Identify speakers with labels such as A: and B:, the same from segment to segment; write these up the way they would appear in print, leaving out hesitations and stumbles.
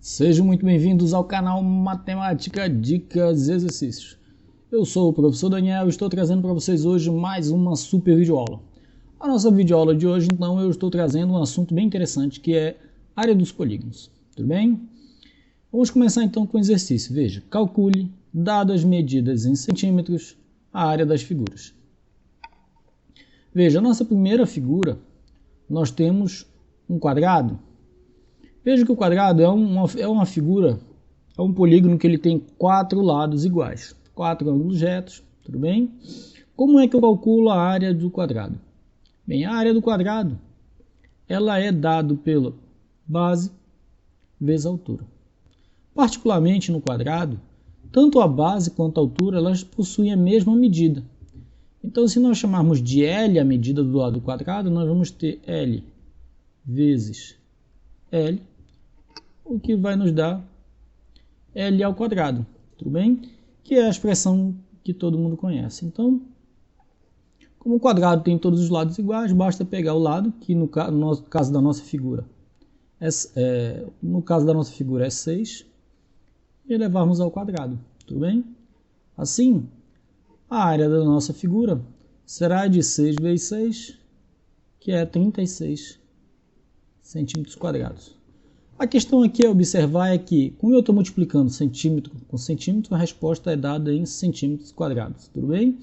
A: Sejam muito bem-vindos ao canal Matemática, Dicas e Exercícios. Eu sou o professor Daniel e estou trazendo para vocês hoje mais uma super videoaula. A nossa videoaula de hoje, então, eu estou trazendo um assunto bem interessante, que é área dos polígonos. Tudo bem? Vamos começar então com o exercício. Veja, calcule, dado as medidas em centímetros, a área das figuras. Veja, a nossa primeira figura, nós temos um quadrado. Veja que o quadrado é uma figura, é um polígono que ele tem 4 lados iguais, 4 ângulos retos, tudo bem? Como é que eu calculo a área do quadrado? Bem, a área do quadrado, ela é dada pela base vezes a altura. Particularmente no quadrado, tanto a base quanto a altura, elas possuem a mesma medida. Então, se nós chamarmos de L a medida do lado do quadrado, nós vamos ter L vezes L, o que vai nos dar L ao quadrado, tudo bem? Que é a expressão que todo mundo conhece. Então, como o quadrado tem todos os lados iguais, basta pegar o lado, que no caso da nossa figura é 6, e levarmos ao quadrado, tudo bem? Assim, a área da nossa figura será de 6 vezes 6, que é 36 centímetros quadrados. A questão aqui a observar é que, como eu estou multiplicando centímetro com centímetro, a resposta é dada em centímetros quadrados, tudo bem?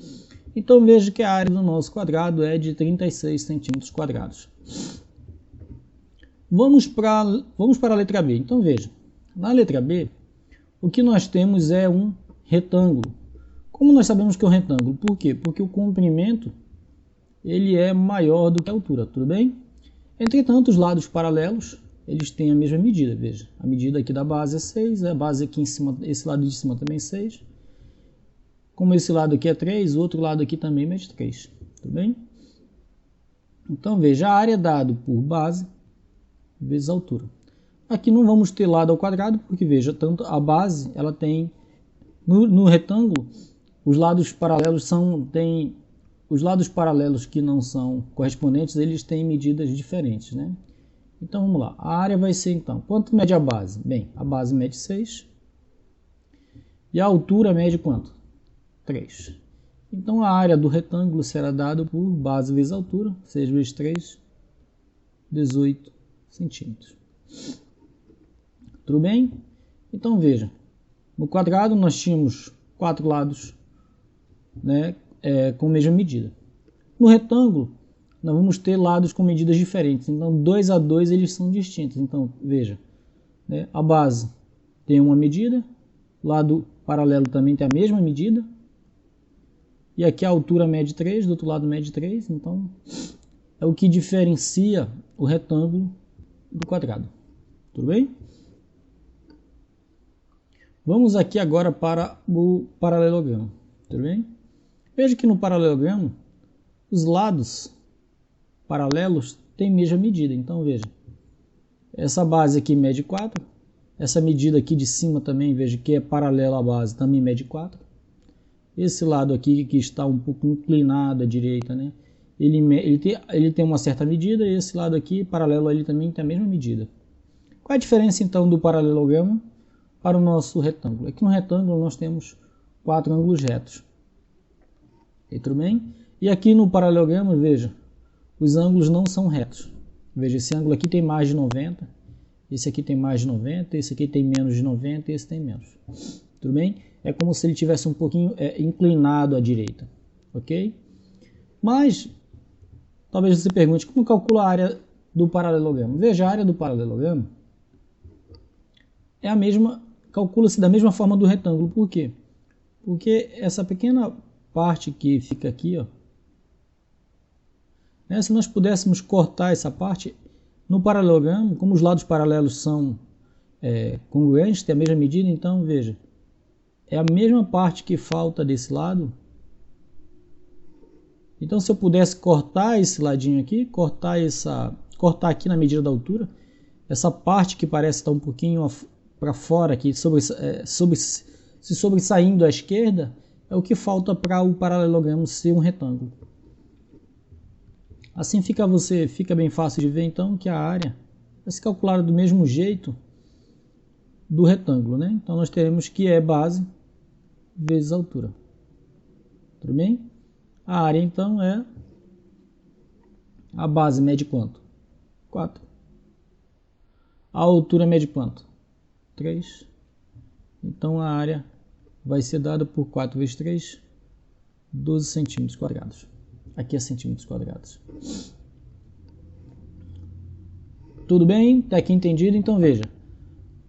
A: Então veja que a área do nosso quadrado é de 36 centímetros quadrados. Vamos para a letra B. Então veja, na letra B, o que nós temos é um retângulo. Como nós sabemos que é um retângulo? Por quê? Porque o comprimento ele é maior do que a altura, tudo bem? Entretanto, os lados paralelos eles têm a mesma medida, veja. A medida aqui da base é 6, a base aqui em cima, esse lado de cima também é 6. Como esse lado aqui é 3, o outro lado aqui também mede 3, tudo bem? Então veja, a área é dada por base vezes a altura. Aqui não vamos ter lado ao quadrado, porque veja, tanto a base, ela tem, no retângulo, os lados paralelos os lados paralelos que não são correspondentes, eles têm medidas diferentes, né? Então vamos lá, a área vai ser então, quanto mede a base? Bem, a base mede 6 e a altura mede quanto? 3. Então a área do retângulo será dada por base vezes altura, 6 vezes 3, 18 centímetros. Tudo bem? Então veja, no quadrado nós tínhamos 4 lados, né, com a mesma medida. No retângulo, nós vamos ter lados com medidas diferentes. Então, 2 a 2 eles são distintos. Então, veja, né, a base tem uma medida, o lado paralelo também tem a mesma medida. E aqui a altura mede 3, do outro lado mede 3. Então, é o que diferencia o retângulo do quadrado. Tudo bem? Vamos aqui agora para o paralelogramo. Tudo bem? Veja que no paralelogramo, os lados paralelos têm a mesma medida. Então veja, essa base aqui mede 4, essa medida aqui de cima também, veja que é paralela à base, também mede 4. Esse lado aqui que está um pouco inclinado à direita, né? Ele tem uma certa medida, e esse lado aqui, paralelo a ele, também tem a mesma medida. Qual é a diferença então do paralelogramo para o nosso retângulo? Aqui no retângulo nós temos 4 ângulos retos. E tudo bem? E aqui no paralelogramo, veja, os ângulos não são retos. Veja, esse ângulo aqui tem mais de 90, esse aqui tem mais de 90, esse aqui tem menos de 90 e esse tem menos. Tudo bem? É como se ele tivesse um pouquinho inclinado à direita, ok? Mas, talvez você pergunte, como calcula a área do paralelogramo? Veja, a área do paralelogramo é a mesma, calcula-se da mesma forma do retângulo. Por quê? Porque essa pequena parte que fica aqui, ó, né, se nós pudéssemos cortar essa parte, no paralelogramo, como os lados paralelos são congruentes, tem a mesma medida, então veja, é a mesma parte que falta desse lado. Então se eu pudesse cortar esse ladinho aqui, cortar aqui na medida da altura, essa parte que parece estar um pouquinho para fora aqui, se sobressaindo à esquerda, é o que falta para o paralelogramo ser um retângulo. Assim fica bem fácil de ver então que a área vai ser calculada do mesmo jeito do retângulo, né? Então nós teremos que é base vezes altura. Tudo bem? A área então é a base mede quanto? 4. A altura mede quanto? 3. Então a área vai ser dada por 4 vezes 3, 12 centímetros quadrados. Aqui é centímetros quadrados. Tudo bem? Até aqui entendido? Então veja.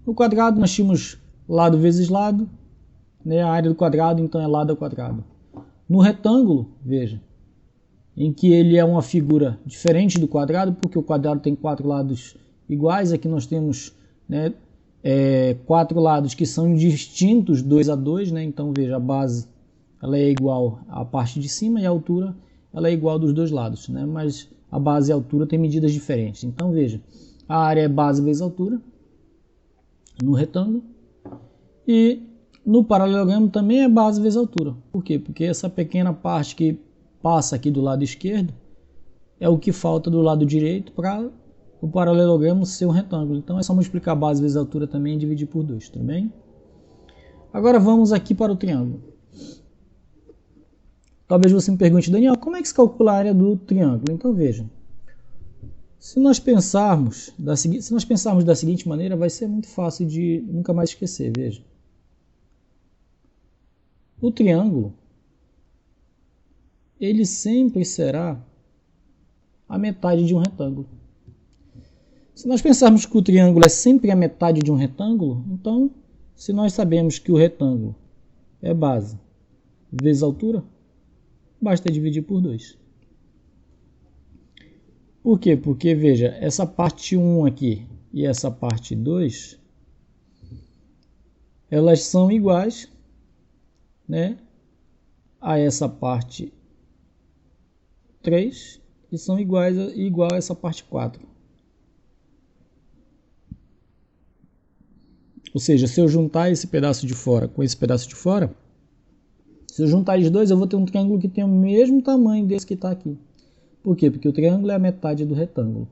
A: No quadrado nós tínhamos lado vezes lado, né? A área do quadrado então é lado ao quadrado. No retângulo, veja, em que ele é uma figura diferente do quadrado, porque o quadrado tem 4 lados iguais, aqui nós temos, né, 4 lados que são distintos 2 a 2, né? Então veja, a base ela é igual à parte de cima e a altura ela é igual dos dois lados, né? Mas a base e a altura têm medidas diferentes. Então veja, a área é base vezes altura no retângulo e no paralelogramo também é base vezes altura. Por quê? Porque essa pequena parte que passa aqui do lado esquerdo é o que falta do lado direito para o paralelogramo ser um retângulo. Então é só multiplicar base vezes altura também e dividir por 2, tudo bem? Agora vamos aqui para o triângulo. Talvez você me pergunte, Daniel, como é que se calcula a área do triângulo? Então veja, se nós pensarmos da seguinte maneira, vai ser muito fácil de nunca mais esquecer. Veja, o triângulo, ele sempre será a metade de um retângulo. Se nós pensarmos que o triângulo é sempre a metade de um retângulo, então, se nós sabemos que o retângulo é base vezes altura, basta dividir por 2. Por quê? Porque, veja, essa parte 1 aqui e essa parte 2, elas são iguais, né, a essa parte 3 e são igual a essa parte 4. Ou seja, se eu juntar esse pedaço de fora com esse pedaço de fora, se eu juntar os dois, eu vou ter um triângulo que tem o mesmo tamanho desse que está aqui. Por quê? Porque o triângulo é a metade do retângulo.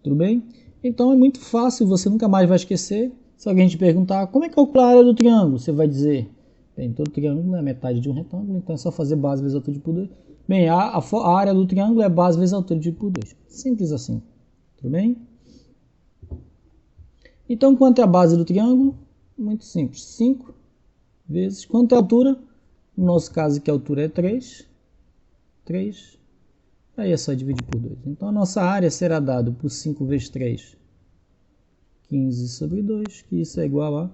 A: Tudo bem? Então é muito fácil, você nunca mais vai esquecer. Se alguém te perguntar como é que calcula a área do triângulo, você vai dizer, bem, todo triângulo é a metade de um retângulo, então é só fazer base vezes altura dividido por 2. Bem, a área do triângulo é base vezes altura dividido por 2. Simples assim. Tudo bem? Então, quanto é a base do triângulo? Muito simples. 5 vezes. Quanto é a altura? No nosso caso aqui a altura é 3. 3. Aí é só dividir por 2. Então, a nossa área será dada por 5 vezes 3. 15 sobre 2, que isso é igual a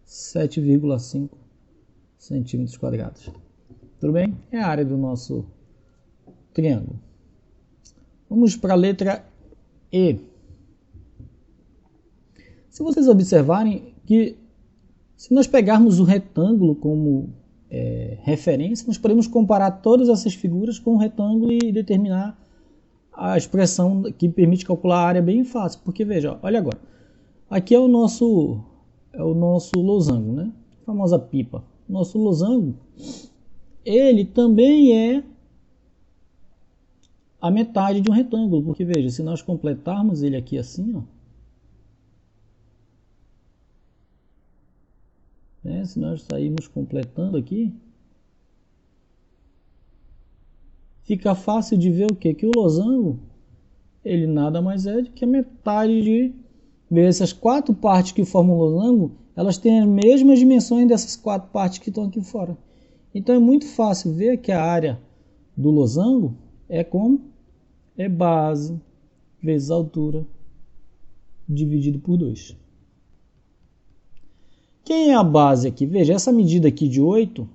A: 7,5 centímetros quadrados. Tudo bem? É a área do nosso triângulo. Vamos para a letra E. Se vocês observarem que se nós pegarmos o retângulo como referência, nós podemos comparar todas essas figuras com o retângulo e determinar a expressão que permite calcular a área bem fácil. Porque veja, olha agora, aqui é o nosso losango, né? A famosa pipa. Nosso losango, ele também é a metade de um retângulo, porque veja, se nós completarmos ele aqui assim, ó, né, se nós sairmos completando aqui, fica fácil de ver o quê? Que o losango, ele nada mais é do que a metade de... Essas 4 partes que formam o losango, elas têm as mesmas dimensões dessas 4 partes que estão aqui fora. Então é muito fácil ver que a área do losango é como? É base vezes altura dividido por 2. Quem é a base aqui? Veja, essa medida aqui de 8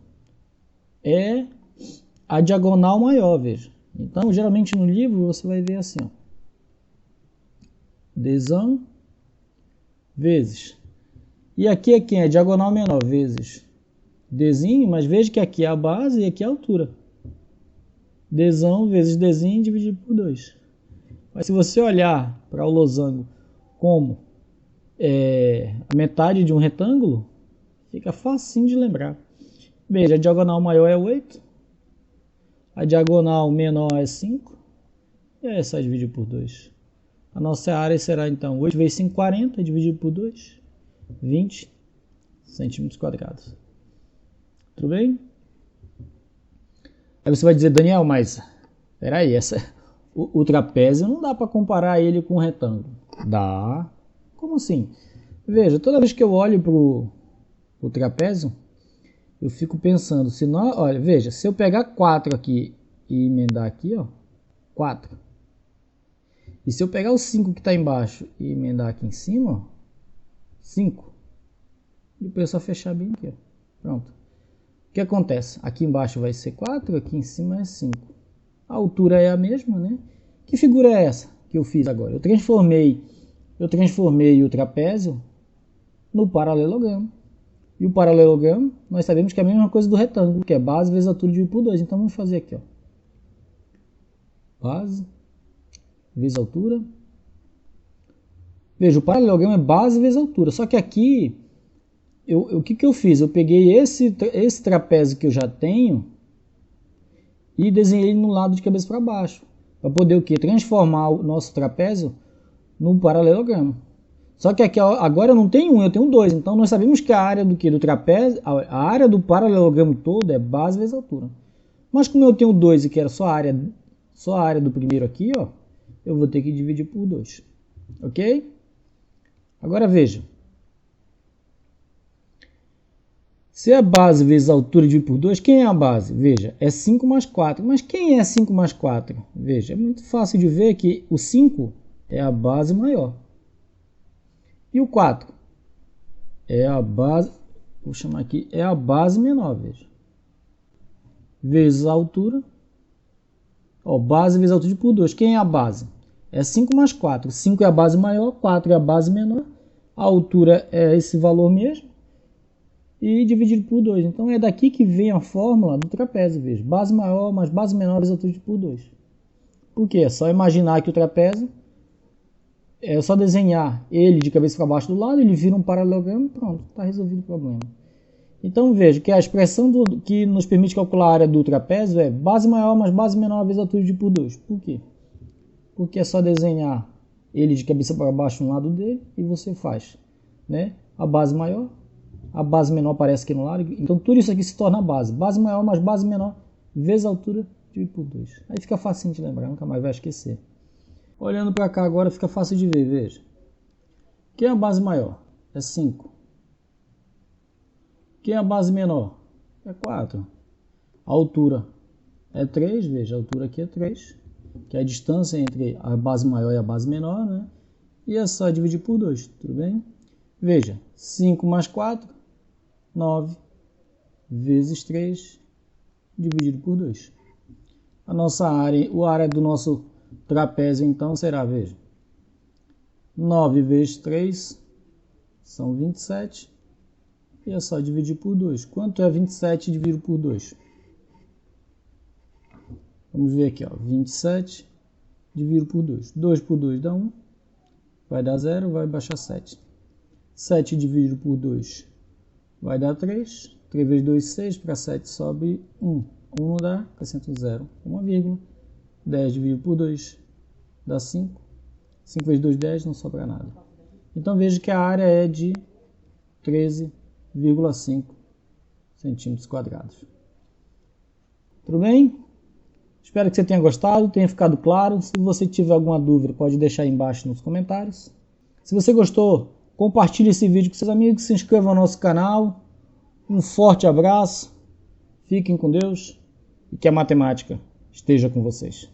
A: é a diagonal maior, veja. Então, geralmente no livro você vai ver assim, ó. Dzão vezes. E aqui é quem? É diagonal menor vezes Dzinho, mas veja que aqui é a base e aqui é a altura. Dzão vezes Dzinho dividido por 2. Mas se você olhar para o losango como a metade de um retângulo, fica facinho de lembrar. Veja, a diagonal maior é 8, a diagonal menor é 5, e aí é só dividir por 2. A nossa área será então 8 vezes 5, 40, dividido por 2. 20 centímetros quadrados. Tudo bem? Aí você vai dizer, Daniel, mas peraí, o trapézio não dá para comparar ele com o retângulo. Dá. Como assim? Veja, toda vez que eu olho para o trapézio, eu fico pensando, se nós, olha, veja, se eu pegar 4 aqui e emendar aqui, ó, 4. E se eu pegar o 5 que está embaixo e emendar aqui em cima, ó, 5. Depois é só fechar bem aqui, ó. Pronto. O que acontece? Aqui embaixo vai ser 4, aqui em cima é 5. A altura é a mesma, né? Que figura é essa que eu fiz agora? Eu transformei o trapézio no paralelogramo. E o paralelogramo, nós sabemos que é a mesma coisa do retângulo, que é base vezes altura dividido por 2. Então vamos fazer aqui, ó. Base vezes altura. Veja, o paralelogramo é base vezes altura. Só que aqui, o que eu fiz? Eu peguei esse trapézio que eu já tenho e desenhei ele no lado de cabeça para baixo. Para poder o quê? Transformar o nosso trapézio no paralelogramo. Só que aqui agora eu não tenho 1, eu tenho 2. Então nós sabemos que a área do trapézio, a área do paralelogramo todo é base vezes altura. Mas como eu tenho 2 e que era só a área do primeiro aqui, ó, eu vou ter que dividir por 2. Ok? Agora veja. Se é base vezes altura dividido por 2, quem é a base? Veja, é 5 mais 4. Mas quem é 5 mais 4? Veja, é muito fácil de ver que o 5 é a base maior. E o 4 é a base, vou chamar aqui, é a base menor, veja. Vezes a altura. Ó, base vezes altura por 2. Quem é a base? É 5 mais 4. 5 é a base maior, 4 é a base menor. A altura é esse valor mesmo. E dividido por 2. Então é daqui que vem a fórmula do trapézio, veja. Base maior mais base menor vezes altura por 2. Por quê? É só imaginar que o trapézio, é só desenhar ele de cabeça para baixo do lado, ele vira um paralelogramo e pronto, está resolvido o problema. Então veja que a expressão que nos permite calcular a área do trapézio é base maior mais base menor vezes altura dividido por 2. Por quê? Porque é só desenhar ele de cabeça para baixo no lado dele e você faz, né? A base maior, a base menor aparece aqui no lado, então tudo isso aqui se torna base. Base maior mais base menor vezes altura dividido por 2. Aí fica fácil de lembrar, nunca mais vai esquecer. Olhando para cá agora fica fácil de ver, veja. Quem é a base maior? É 5. Quem é a base menor? É 4. A altura é 3, veja, a altura aqui é 3, que é a distância entre a base maior e a base menor, né? E é só dividir por 2, tudo bem? Veja, 5 mais 4, 9, vezes 3, dividido por 2. A nossa área, a área do nosso trapézio, então, será, veja, 9 vezes 3 são 27, e é só dividir por 2. Quanto é 27 dividido por 2? Vamos ver aqui, ó, 27 dividido por 2. 2 por 2 dá 1, vai dar 0, vai baixar 7. 7 dividido por 2 vai dar 3. 3 vezes 2, 6, para 7 sobe 1. 1 não dá, acrescento 0, 1 vírgula. 10 dividido por 2 dá 5. 5 vezes 2, 10, não sobra nada. Então veja que a área é de 13,5 centímetros quadrados. Tudo bem? Espero que você tenha gostado, tenha ficado claro. Se você tiver alguma dúvida, pode deixar aí embaixo nos comentários. Se você gostou, compartilhe esse vídeo com seus amigos, se inscreva no nosso canal. Um forte abraço, fiquem com Deus e que a matemática esteja com vocês.